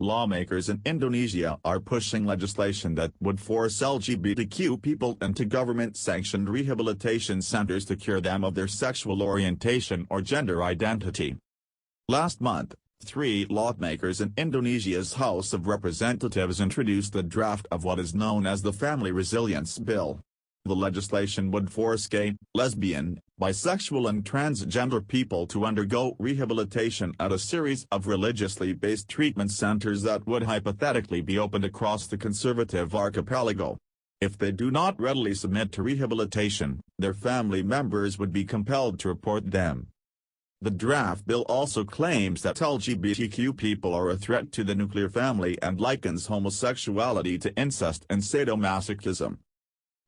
lawmakers in Indonesia are pushing legislation that would force LGBTQ people into government-sanctioned rehabilitation centers to cure them of their sexual orientation or gender identity. Last month, 3 lawmakers in Indonesia's House of Representatives introduced the draft of what is known as the Family Resilience Bill. The legislation would force gay, lesbian, bisexual and transgender people to undergo rehabilitation at a series of religiously based treatment centers that would hypothetically be opened across the conservative archipelago. If they do not readily submit to rehabilitation, their family members would be compelled to report them. The draft bill also claims that LGBTQ people are a threat to the nuclear family and likens homosexuality to incest and sadomasochism.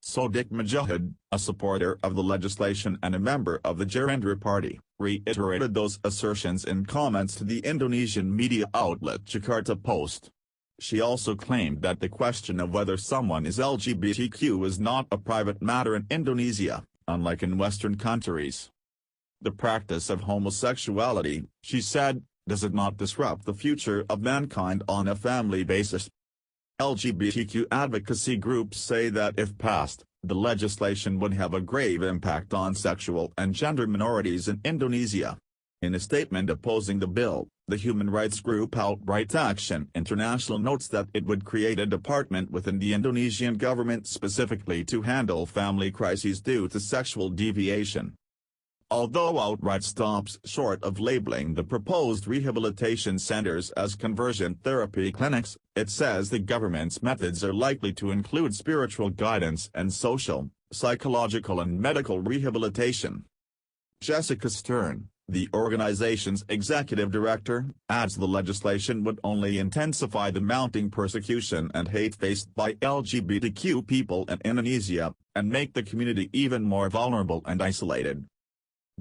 Sodik Mujahid, a supporter of the legislation and a member of the Gerindra party, reiterated those assertions in comments to the Indonesian media outlet Jakarta Post. She also claimed that the question of whether someone is LGBTQ is not a private matter in Indonesia, unlike in Western countries. The practice of homosexuality, she said, does it not disrupt the future of mankind on a family basis? LGBTQ advocacy groups say that if passed, the legislation would have a grave impact on sexual and gender minorities in Indonesia. In a statement opposing the bill, the human rights group Outright Action International notes that it would create a department within the Indonesian government specifically to handle family crises due to sexual deviation. Although Outright stops short of labeling the proposed rehabilitation centers as conversion therapy clinics, it says the government's methods are likely to include spiritual guidance and social, psychological and medical rehabilitation. Jessica Stern, the organization's executive director, adds the legislation would only intensify the mounting persecution and hate faced by LGBTQ people in Indonesia, and make the community even more vulnerable and isolated.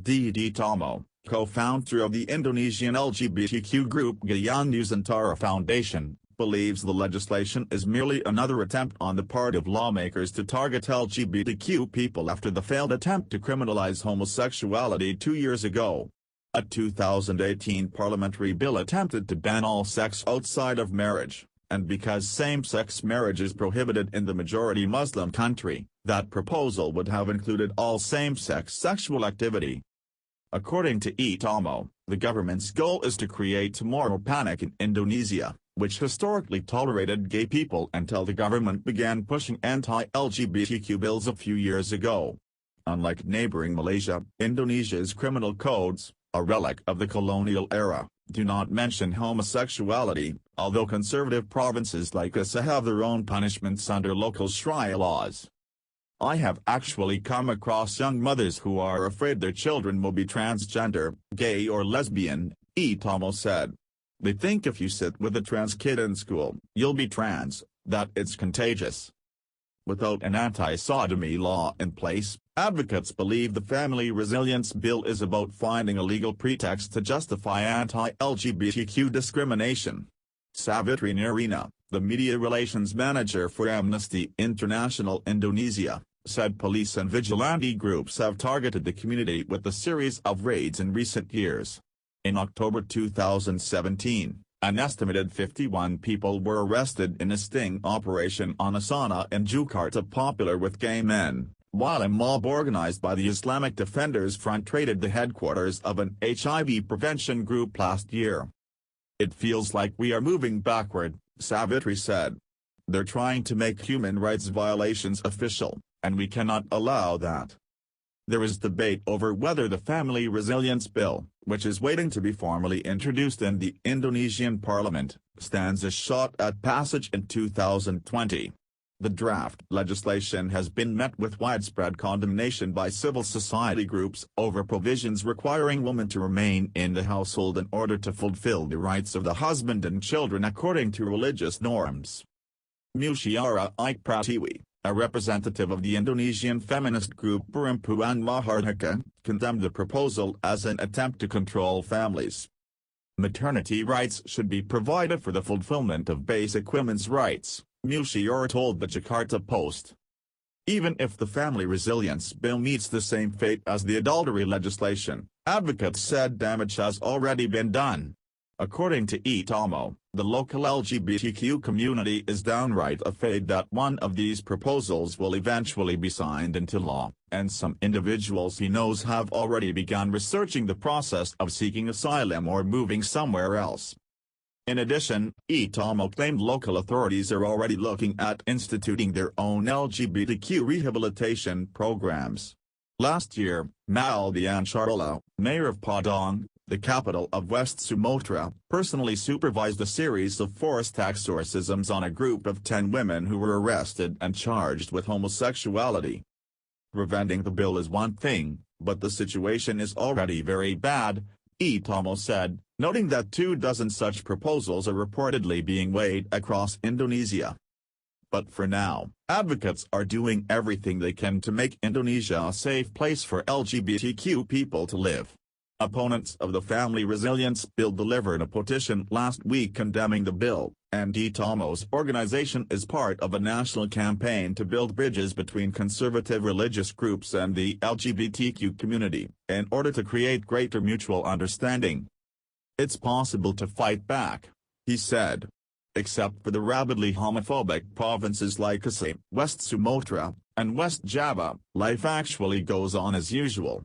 Didi Tomo, co-founder of the Indonesian LGBTQ group Gaya Nusantara Foundation, believes the legislation is merely another attempt on the part of lawmakers to target LGBTQ people after the failed attempt to criminalize homosexuality 2 years ago. A 2018 parliamentary bill attempted to ban all sex outside of marriage, and because same-sex marriage is prohibited in the majority Muslim country, that proposal would have included all same-sex sexual activity. According to Itomo, the government's goal is to create moral panic in Indonesia, which historically tolerated gay people until the government began pushing anti-LGBTQ bills a few years ago. Unlike neighboring Malaysia, Indonesia's criminal codes, a relic of the colonial era, do not mention homosexuality, although conservative provinces like Aceh have their own punishments under local Sharia laws. I have actually come across young mothers who are afraid their children will be transgender, gay or lesbian, Itomo said. They think if you sit with a trans kid in school, you'll be trans, that it's contagious. Without an anti-sodomy law in place, advocates believe the Family Resilience Bill is about finding a legal pretext to justify anti-LGBTQ discrimination. Savitri Nirina, the media relations manager for Amnesty International Indonesia, said police and vigilante groups have targeted the community with a series of raids in recent years. In October 2017, an estimated 51 people were arrested in a sting operation on a sauna in Jakarta popular with gay men, while a mob organized by the Islamic Defenders Front raided the headquarters of an HIV prevention group last year. It feels like we are moving backward, Savitri said. They're trying to make human rights violations official, and we cannot allow that. There is debate over whether the Family Resilience Bill, which is waiting to be formally introduced in the Indonesian parliament, stands a shot at passage in 2020. The draft legislation has been met with widespread condemnation by civil society groups over provisions requiring women to remain in the household in order to fulfill the rights of the husband and children according to religious norms. Musyiara Ike Pratiwi, a representative of the Indonesian feminist group Perempuan Mahardika, condemned the proposal as an attempt to control families. Maternity rights should be provided for the fulfillment of basic women's rights, Musyiara told the Jakarta Post. Even if the Family Resilience Bill meets the same fate as the adultery legislation, advocates said damage has already been done. According to Itomo, the local LGBTQ community is downright afraid that one of these proposals will eventually be signed into law, and some individuals he knows have already begun researching the process of seeking asylum or moving somewhere else. In addition, Itomo claimed local authorities are already looking at instituting their own LGBTQ rehabilitation programs. Last year, Maldian Charla, mayor of Padang, the capital of West Sumatra, personally supervised a series of forced exorcisms on a group of 10 women who were arrested and charged with homosexuality. Preventing the bill is one thing, but the situation is already very bad, Itomo said, noting that 24 such proposals are reportedly being weighed across Indonesia. But for now, advocates are doing everything they can to make Indonesia a safe place for LGBTQ people to live. Opponents of the Family Resilience Bill delivered a petition last week condemning the bill, and Itomo's organization is part of a national campaign to build bridges between conservative religious groups and the LGBTQ community, in order to create greater mutual understanding. It's possible to fight back, he said. Except for the rabidly homophobic provinces like Aceh, West Sumatra, and West Java, life actually goes on as usual.